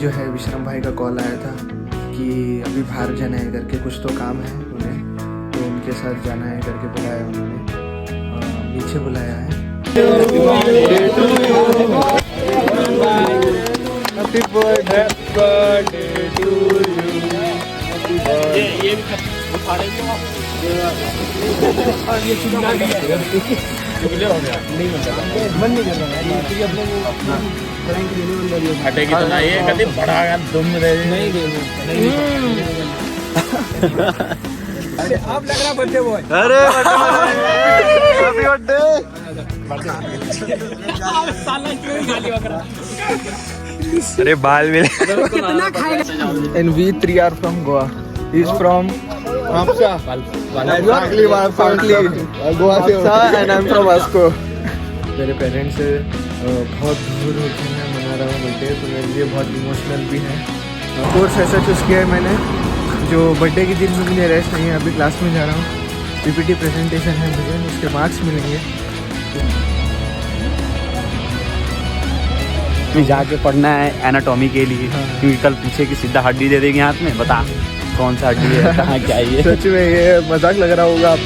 जो है विश्रम भाई का कॉल आया था कि अभी बाहर जाना है करके, कुछ तो काम है उन्हें, तो उनके साथ जाना है करके बुलाया उन्होंने, नीचे बुलाया है। Happy birthday to you. ये हो गया नहीं मन नहीं कर रहा हटेगी तो ना, ये कभी बड़ा दुम नहीं अरे आप लग रहा बर्थडे बॉय। अरे हैप्पी बर्थडे। अरे बाल मिले। And we three are from Goa. He's from Hamsa. Exactly, Goa and I'm from Vasco. मेरे पेरेंट्स से बहुत दूर होकर मैं मना रहा हूँ बर्थडे, तो मेरे लिए बहुत इमोशनल भी है। कोर्स ऐसा चूज़ किया है मैंने जो बर्थडे के दिन मुझे रेस्ट नहीं है। अभी क्लास में जा रहा हूँ, पीपीटी प्रेजेंटेशन है मुझे, उसके मार्क्स मिलेंगे। भी जाके पढ़ना है एनाटॉमी के लिए, क्योंकि कल पीछे की सीधा हड्डी दे देंगे हाथ में, बता कौन सा हड्डी है कहाँ क्या है। सच में ये मजाक लग रहा होगा आप।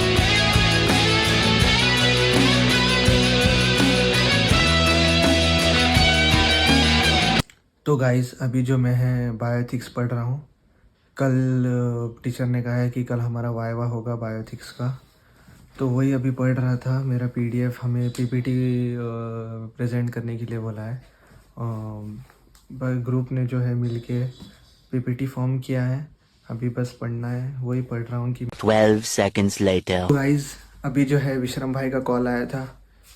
तो गाइस अभी जो मैं है बायोएथिक्स पढ़ रहा हूँ। कल टीचर ने कहा है कि कल हमारा वाइवा होगा बायोएथिक्स का, तो वही अभी पढ़ रहा था। मेरा पीडीएफ हमें पीपीटी प्रेजेंट करने के लिए बोला है। ग्रुप ने जो है मिलके पीपीटी फॉर्म किया है, अभी बस पढ़ना है, वही पढ़ रहा हूँ कि 12 seconds later. गाइस अभी जो है विश्रम भाई का कॉल आया था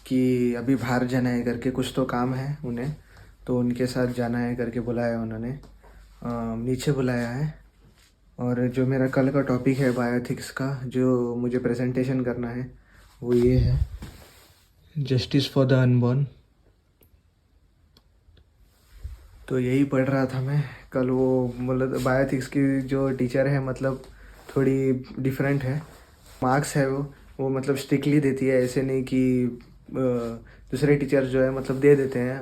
कि अभी बाहर जाना है करके, कुछ तो काम है उन्हें, तो उनके साथ जाना है करके बुलाया उन्होंने, नीचे बुलाया है। और जो मेरा कल का टॉपिक है बायोएथिक्स का, जो मुझे प्रेजेंटेशन करना है, वो ये है, जस्टिस फॉर द अनबॉर्न। तो यही पढ़ रहा था मैं कल। वो मतलब बायोएथिक्स की जो टीचर है मतलब थोड़ी डिफरेंट है। मार्क्स है वो मतलब स्ट्रिक्टली देती है, ऐसे नहीं कि दूसरे टीचर जो है मतलब दे देते हैं,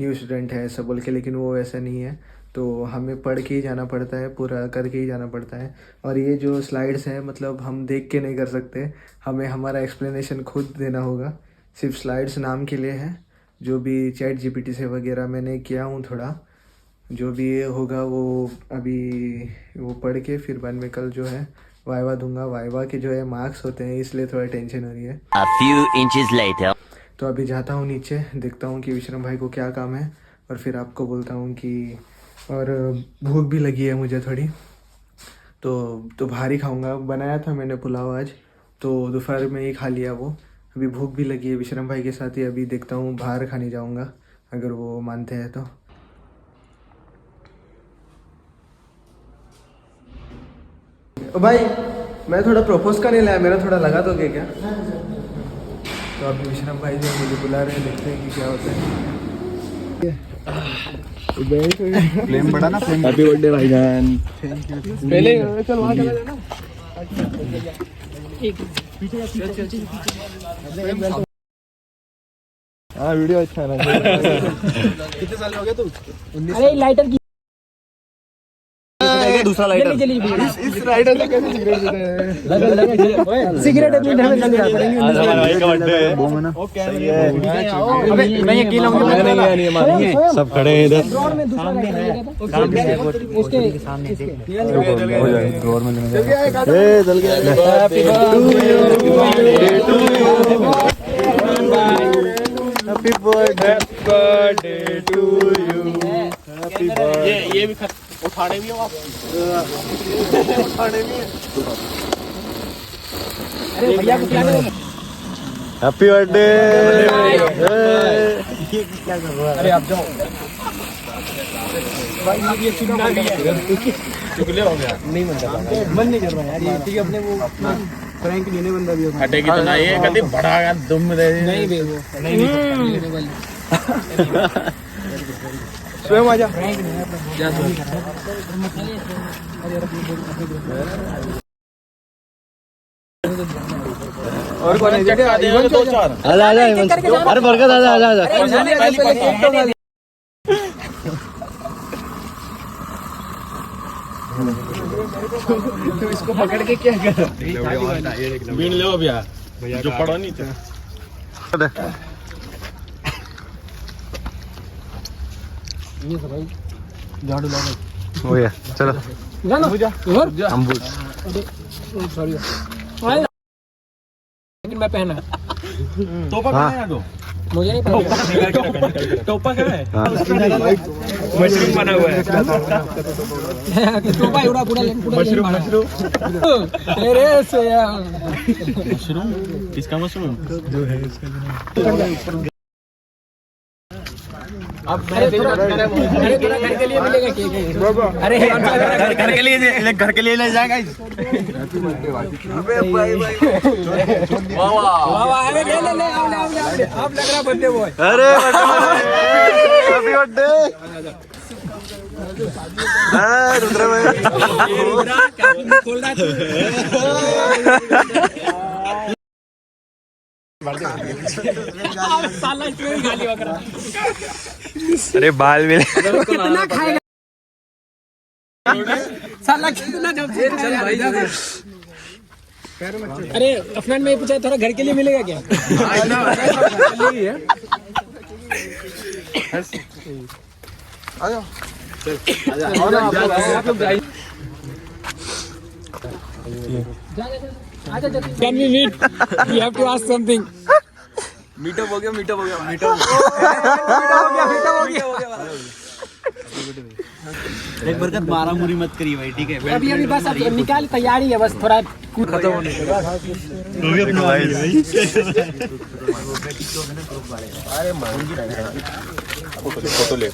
न्यू स्टूडेंट है ऐसा बोल के, लेकिन वो ऐसा नहीं है। तो हमें पढ़ के ही जाना पड़ता है, पूरा करके ही जाना पड़ता है। और ये जो स्लाइड्स हैं मतलब हम देख के नहीं कर सकते, हमें हमारा एक्सप्लेनेशन खुद देना होगा। सिर्फ स्लाइड्स नाम के लिए है। जो भी चैट जीपीटी से वगैरह मैंने किया हूँ थोड़ा, जो भी ये होगा वो अभी वो पढ़ के फिर बाद में कल जो है वाइवा दूंगा। वाइवा के जो है मार्क्स होते हैं, इसलिए थोड़ा टेंशन हो रही है। A few inches later. तो अभी जाता हूँ नीचे, देखता हूँ कि विश्रम भाई को क्या काम है, और फिर आपको बोलता हूँ कि, और भूख भी लगी है मुझे थोड़ी, तो बाहर ही खाऊंगा। बनाया था मैंने पुलाव आज, तो दोपहर में ही खा लिया वो। अभी भूख भी लगी है विश्रम भाई के साथ ही, अभी देखता हूँ बाहर खाने जाऊँगा अगर वो मानते हैं तो। ओ भाई मैं थोड़ा प्रपोज का नहीं लाया, मेरा थोड़ा लगा तो क्या? तो अभी विश्रम भाई जो मुझे बुला रहे हैं, देखते हैं कि क्या होता है। फ्लेम बड़ा ना, फ्लेम। हैप्पी बर्थडे भाईजान। पहले चल वहाँ चला जाना। हाँ वीडियो अच्छा है। कितने साल हो गए तू? अरे लाइटर की दूसरा लाइटर। इस राइडर से कैसे सिगरेट पीते हैं? सिगरेट अपनी ढंग से लगा भाई का बर्थडे है ओके सही है। अबे मैं ये अकेला हूं, नहीं मारेंगे, सब खड़े हैं इधर। ड्रोन में दूसरा लाइटर उसके सामने ड्रोर में ए जल गया। Happy birthday to you. Happy birthday. ये भी उठाने भी हो आप? उठाने भी है। अरे भैया को क्या करें? Happy birthday. ये क्या कर रहा है? अरे आप जाओ भाई, ये चुगना भी है। चुगले हो गया, नहीं मन नहीं कर रहा यार, ये ठीक है अपने वो फ्रैंक लेने बंदा भी होता हटेगी तो ना, ये कभी बड़ा दुम दे नहीं बे वो नहीं स्वयं आजा। और कौन है? दो चार। अरे बरकत आजा आजा आजा। तो इसको पकड़ के क्या कर बीन लो भैया जो पड़ा नहीं था झाड़ू ला हो गया चलो अम्बुज सॉरी लेकिन मैं पहना टोपा कहाँ है तो मुझे नहीं पता टोपा कहाँ है मशरूम बना हुआ है टोपा एवढा पुढे मशरूम अरे से यार मशरूम किसका मशरूम अब अरे थोड़ा घर के लिए मिलेगा केक अरे घर के लिए ले जाएगा वाह वाह अरे ले आप लग रहा बर्थडे बॉय अरे हैप्पी बर्थडे रुद्र भाई खोल रहा तू साला इसमें भी गाली वगैरह अरे बाल मिले कितना खाएगा साला कितना जब से चल भाई अरे अफनान में पूछा थोड़ा घर के लिए मिलेगा क्या Can we meet? We have to ask something. Meetup हो गया एक बरकत मारा मुरी मत करिए भाई ठीक है अभी बस अब निकाल तैयारी है बस थोड़ा खत्म होने के बाद फोटो ले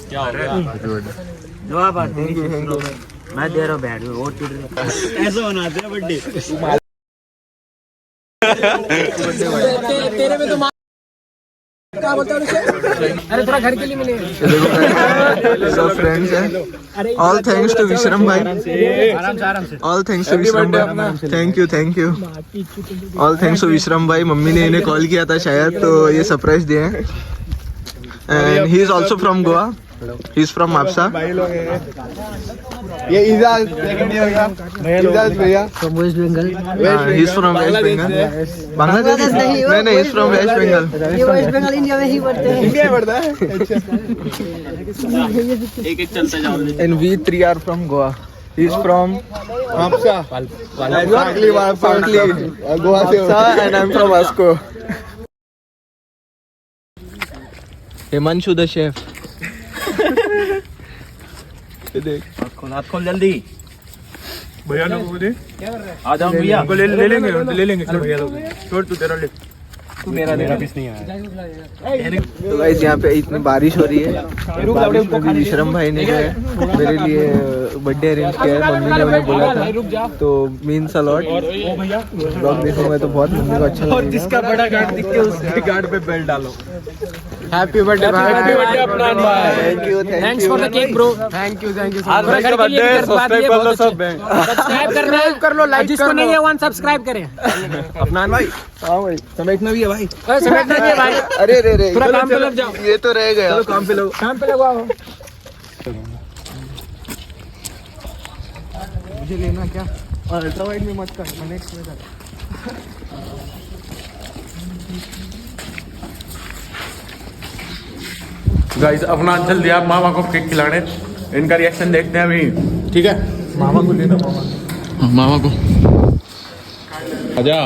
क्या हो गया जवाब मैं दे रहा हूँ बैठ और ऐसा बनाते हैं बर्थडे तेरे में तो क्या बोलता हूँ अरे थोड़ा घर के लिए मिलेगा सब फ्रेंड्स हैं ऑल थैंक्स टू विश्रम भाई ऑल थैंक्स टू विश्रम भाई thank you all thanks to Vishram भाई मम्मी ने इन्हें कॉल किया था शायद तो ये सरप्राइज दिए हैं and he is also from Goa he is from Mapusa ये इजाज सेकंड ईयर का इजाज भैया from West Bengal he is from West Bengal Bangladesh नहीं नहीं he is from West Bengal ये वेस्ट बंगाल इंडिया में ही पढ़ते हैं इंडिया पढ़ता है एक चलते जाओ and we three are from Goa. He's from Mapsa. Exactly, Goa Mapsa, and I'm from Asko. Himanshu the chef. हाथ खोल जल्दी भैया लोग दे आ जाओ भैया ले लेंगे भैया लोग छोड़ तू तेरा ले तू मेरा पीस नहीं आया तो गाइस यहाँ पे इतनी बारिश हो रही है बारिश में भी विश्रम भाई ने जो है मेरे लिए बर्थडे अरेंज किया है मम्मी ने उन्हें बोला था तो मीन्स अ लॉट ब्लॉग देखूंगा तो बहुत मम्मी को अच्छा लगेगा जिसका बड़ा गार्ड दिख के उसके गार्ड पे बेल्ट डालो हैप्पी बर्थडे हैप्पी बर्थडे अपना भाई thank you for the cake bro thank you आज का बर्थडे सब्सक्राइब कर लो सब सब्सक्राइब करना कर लो लाइक जिसको नहीं है वन सब्सक्राइब करें अफनान भाई हाँ भाई समेटना भी है भाई समेटना नहीं है भाई अरे रे रे थोड़ा काम पे लग जाओ ये तो रह गया चलो काम पे लगो काम पे लगवाओ मुझे लेना क्या अल्ट्रा वाइड में मत कर मैं नेक्स्ट में कर गाइस अपना जल्दी आप मामा को केक खिलाने इनका रिएक्शन देखते हैं अभी ठीक है मामा को लेना मामा को आजा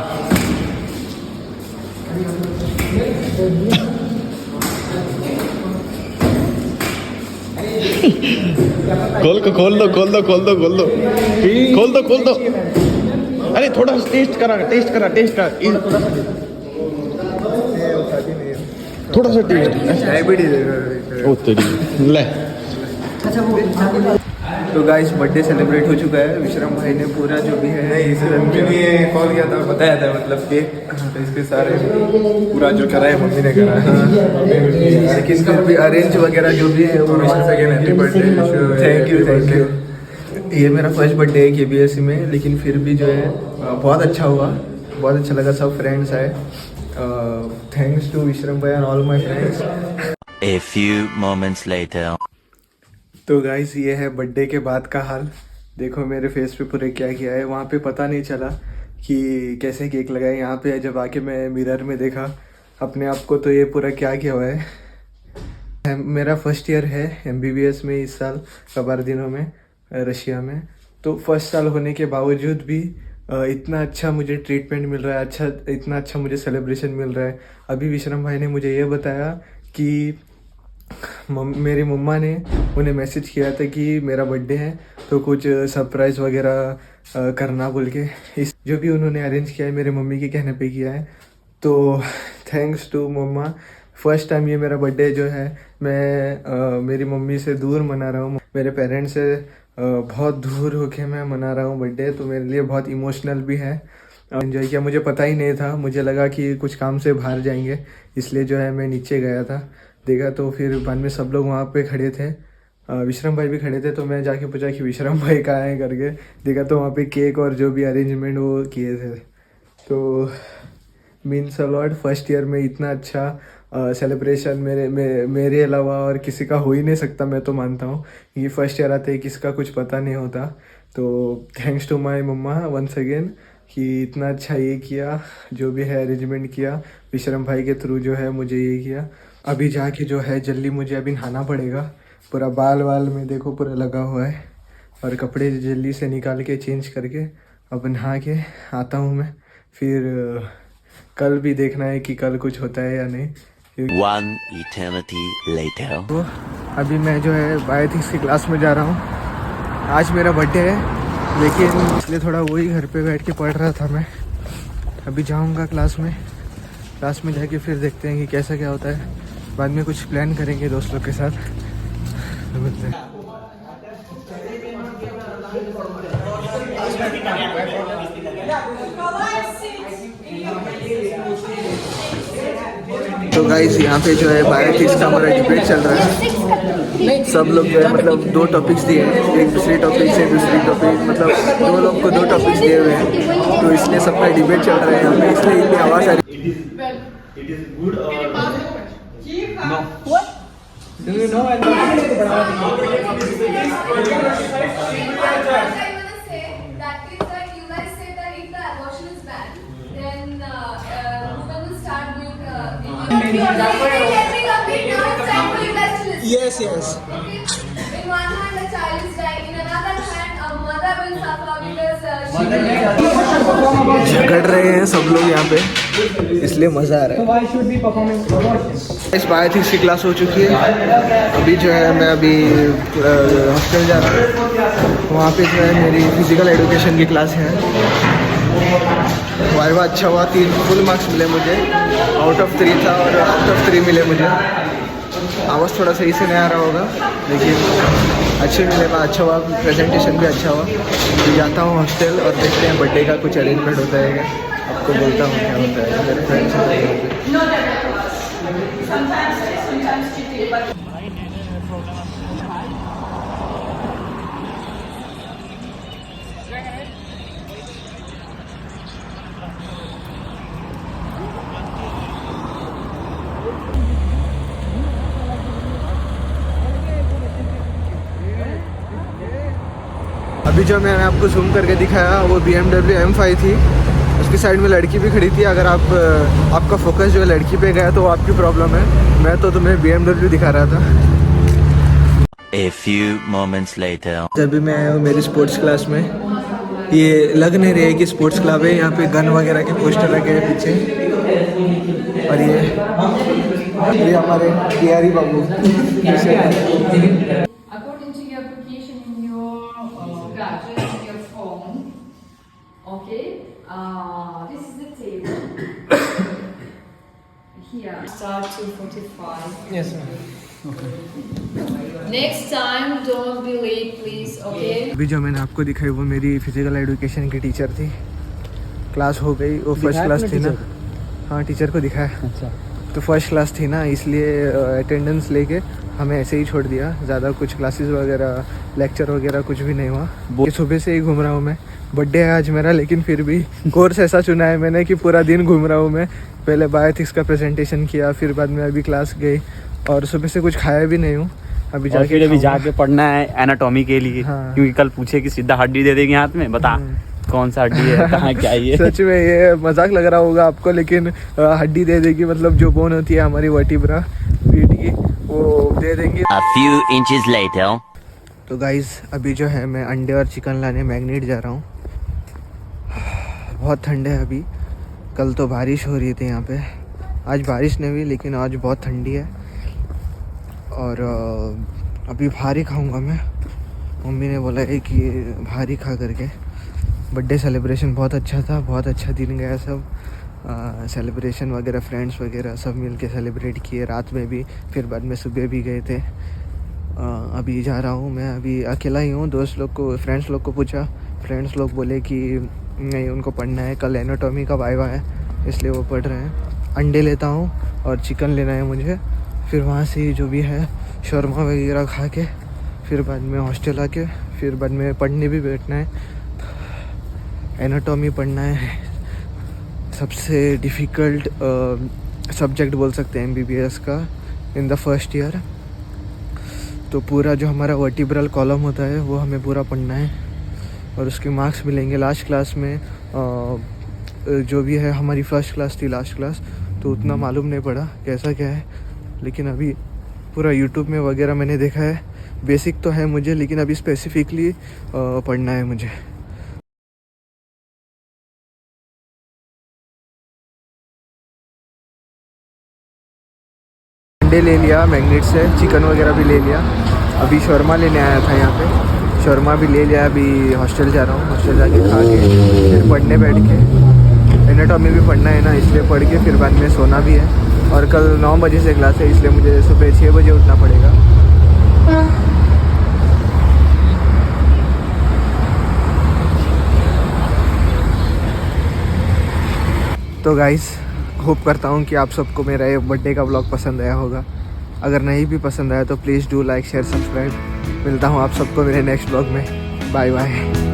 खोल दो अरे थोड़ा टेस्ट करा थोड़ा सा टेस्ट डायबिटीज ओ तेरी ले तो गाइस बर्थडे सेलिब्रेट हो चुका है विश्रम भाई ने पूरा जो भी है मम्मी ने कॉल किया था बताया था मतलब कि तो इसके सारे पूरा जो करा है मम्मी ने करा है लेकिन फिर भी अरेंज वगैरह जो भी है वो हैप्पी बर्थडे थैंक यू ये मेरा फर्स्ट बर्थडे है KBSE में लेकिन फिर भी जो है बहुत अच्छा हुआ बहुत अच्छा लगा सब फ्रेंड्स आए थैंक्स टू विश्रम भाई and all my friends A few moments later. तो गाइस ये है बर्थडे के बाद का हाल। देखो मेरे फेस पे पूरे क्या किया है। वहाँ पे पता नहीं चला कि कैसे केक लगाए। यहाँ पे जब आके मैं मिरर में देखा अपने आप को तो ये पूरा क्या किया हुआ है। मेरा फर्स्ट ईयर है MBBS में इस साल कबारदिनो में रशिया में। तो फर्स्ट साल होने के बावजूद भी इतना अच्छा मुझे ट्रीटमेंट मिल रहा है, इतना अच्छा मुझे सेलिब्रेशन मिल रहा है। अभी विश्रम भाई ने मुझे ये बताया कि मेरी मम्मा ने उन्हें मैसेज किया था कि मेरा बर्थडे है तो कुछ सरप्राइज़ वगैरह करना बोल के। इस जो भी उन्होंने अरेंज किया है मेरे मम्मी के कहने पे किया है। तो thanks to mamma. First time ये मेरा बर्थडे जो है मैं मेरी मम्मी से दूर मना रहा हूँ, मेरे पेरेंट्स से बहुत दूर होके मैं मना रहा हूँ बर्थडे। तो मेरे लिए बहुत इमोशनल भी है। एंजॉय किया, मुझे पता ही नहीं था, मुझे लगा कि कुछ काम से बाहर जाएंगे इसलिए जो है मैं नीचे गया था। देखा तो फिर बाद में सब लोग वहाँ पे खड़े थे, विश्रम भाई भी खड़े थे। तो मैं जाके पूछा कि विश्रम भाई कहाँ हैं करके। देखा तो वहाँ पे केक और जो भी अरेंजमेंट वो किए थे। तो means a lot. First year में इतना अच्छा सेलिब्रेशन मेरे अलावा और किसी का हो ही नहीं सकता। मैं तो मानता हूँ कि फर्स्ट ईयर आते ही किसका कुछ पता नहीं होता। तो thanks to my mamma once again कि इतना अच्छा ये किया, जो भी है अरेंजमेंट किया विश्रम भाई के थ्रू जो है मुझे ये किया। अभी जाके जो है जल्दी मुझे अभी नहाना पड़ेगा। पूरा बाल में देखो पूरा लगा हुआ है और कपड़े जल्दी से निकाल के चेंज करके अब नहा के आता हूँ मैं। फिर कल भी देखना है कि कल कुछ होता है या नहीं। One eternity later. तो अभी मैं जो है बायोथिक्स की क्लास में जा रहा हूँ। आज मेरा बर्थडे है लेकिन इसलिए थोड़ा वही घर पे बैठ के पढ़ रहा था मैं। अभी जाऊँगा क्लास में जाके फिर देखते हैं कि कैसा क्या होता है। बाद में कुछ प्लान करेंगे दोस्त लोग के साथ। तो मिलते हैं। तो गाइस यहाँ पे जो है बायोथिक्स का हमारा डिबेट चल रहा है। सब लोग जो है मतलब 2 टॉपिक्स दिए हैं, एक दूसरे टॉपिक से दूसरी टॉपिक, मतलब 2 लोग को 2 टॉपिक्स दिए हुए हैं। तो इसलिए सबका डिबेट चल रहा है यहाँ पे, इसलिए इतनी आवाज़ आ रही Yes. In one hand, a child is dying. In another hand, a mother will suffer because she झगड़ रहे हैं सब लोग यहाँ पे, इसलिए मज़ा आ रहा है। इस बायोथिक्स की क्लास हो चुकी है। अभी जो है मैं अभी हॉस्टल जा रहा हूँ। वहाँ पे जो है मेरी फिजिकल एजुकेशन की क्लास है। वाइवा अच्छा हुआ, 3 फुल मार्क्स मिले मुझे। आउट ऑफ 3 था और आउट ऑफ 3 मिले मुझे। आवाज़ थोड़ा सही से नहीं आ रहा होगा लेकिन अच्छे मिले, अच्छा हुआ। प्रेजेंटेशन भी अच्छा हुआ। तो जाता हूँ हॉस्टल और देखते हैं बर्थडे का कुछ अरेंजमेंट होता है क्या। आपको बोलता हूँ क्या होता है। मेरे फ्रेंड्स अभी जो मैंने आपको जूम करके दिखाया वो BMW M5 थी। उसकी साइड में लड़की भी खड़ी थी। अगर आपका फोकस जो है लड़की पे गया तो आपकी प्रॉब्लम है। मैं तो तुम्हें BMW दिखा रहा था। A few moments later. जब भी मैं आया हूँ मेरी स्पोर्ट्स क्लास में, ये लग नहीं रही है कि स्पोर्ट्स क्लब है। यहाँ पे गन वगैरह के पोस्टर लगे हैं पीछे। और ये हमारे TRE Babu. According to your application in your gadget, in your phone, okay, this is the table. Here, start 2:45. Yes, ma'am. Next time, don't be late, please, okay? अभी जो मैंने आपको दिखाई वो मेरी फिजिकल एजुकेशन की टीचर थी। Class हो गई, वो फर्स्ट क्लास थी ना। हाँ, टीचर को दिखाया। अच्छा। तो फर्स्ट क्लास थी ना, इसलिए अटेंडेंस लेके हमें ऐसे ही छोड़ दिया। ज़्यादा कुछ क्लासेस वगैरह लेक्चर वगैरह कुछ भी नहीं हुआ। सुबह से ही घूम रहा हूँ मैं। बर्थडे है आज मेरा, लेकिन फिर भी कोर्स ऐसा चुना है मैंने कि पूरा दिन घूम रहा हूँ मैं। पहले बायोथिक्स का प्रेजेंटेशन किया, फिर बाद में अभी क्लास गई और सुबह से कुछ खाया भी नहीं हूँ। अभी और फिर जाके अभी खाऊंगा। जाके पढ़ना है एनाटॉमी के लिए, हाँ। क्योंकि कल पूछे कि सीधा हड्डी दे देंगे हाथ में, बता कौन सा हड्डी है, कहाँ क्या है ये। सच में ये मजाक लग रहा होगा आपको, लेकिन हड्डी दे देगी, मतलब जो बोन होती है हमारी वर्टिब्रा पीठ की, वो दे देंगी। A few inches later. तो गाइज अभी जो है मैं अंडे और चिकन लाने मैग्नेट जा रहा हूँ। बहुत ठंड है अभी, कल तो बारिश हो रही थी यहाँ पे, आज बारिश नहीं हुई लेकिन आज बहुत ठंडी है। और अभी भारी खाऊंगा मैं, मम्मी ने बोला है कि भारी खा करके। बर्थडे सेलिब्रेशन बहुत अच्छा था, बहुत अच्छा दिन गया सब, सेलिब्रेशन वगैरह फ्रेंड्स वगैरह सब मिल के सेलिब्रेट किए, रात में भी, फिर बाद में सुबह भी गए थे। अभी जा रहा हूँ मैं, अभी अकेला ही हूँ। दोस्त लोग को, फ्रेंड्स लोग को पूछा, फ्रेंड्स लोग बोले कि नहीं उनको पढ़ना है, कल एनाटॉमी का वाइवा है इसलिए वो पढ़ रहे हैं। अंडे लेता हूँ और चिकन लेना है मुझे, फिर वहाँ से जो भी है शौरमा वगैरह खा के फिर बाद में हॉस्टल आके फिर बाद में पढ़ने भी बैठना है। एनाटॉमी पढ़ना है, सबसे डिफ़िकल्ट सब्जेक्ट बोल सकते हैं MBBS का इन द फर्स्ट ईयर। तो पूरा जो हमारा वर्टिब्रल कॉलम होता है वो हमें पूरा पढ़ना है और उसके मार्क्स मिलेंगे लास्ट क्लास में। जो भी है हमारी फर्स्ट क्लास थी लास्ट क्लास, तो उतना मालूम नहीं पड़ा कैसा क्या है, लेकिन अभी पूरा यूट्यूब में वगैरह मैंने देखा है। बेसिक तो है मुझे, लेकिन अभी स्पेसिफिकली पढ़ना है मुझे। अंडे ले लिया मैग्नेट से, चिकन वगैरह भी ले लिया। अभी शौरमा लेने आया था यहाँ पे, शौरमा भी ले लिया। अभी हॉस्टल जा रहा हूँ, हॉस्टल जाके खा के फिर पढ़ने बैठ के। एनाटॉमी भी पढ़ना है ना, इसलिए पढ़ के फिर बाद में सोना भी है। और कल 9 बजे से क्लास है, इसलिए मुझे सुबह 6 बजे उठना पड़ेगा। तो गाइस होप करता हूँ कि आप सबको मेरा ये बर्थडे का व्लॉग पसंद आया होगा। अगर नहीं भी पसंद आया तो please do like share subscribe. मिलता हूँ आप सबको मेरे नेक्स्ट व्लॉग में। Bye bye.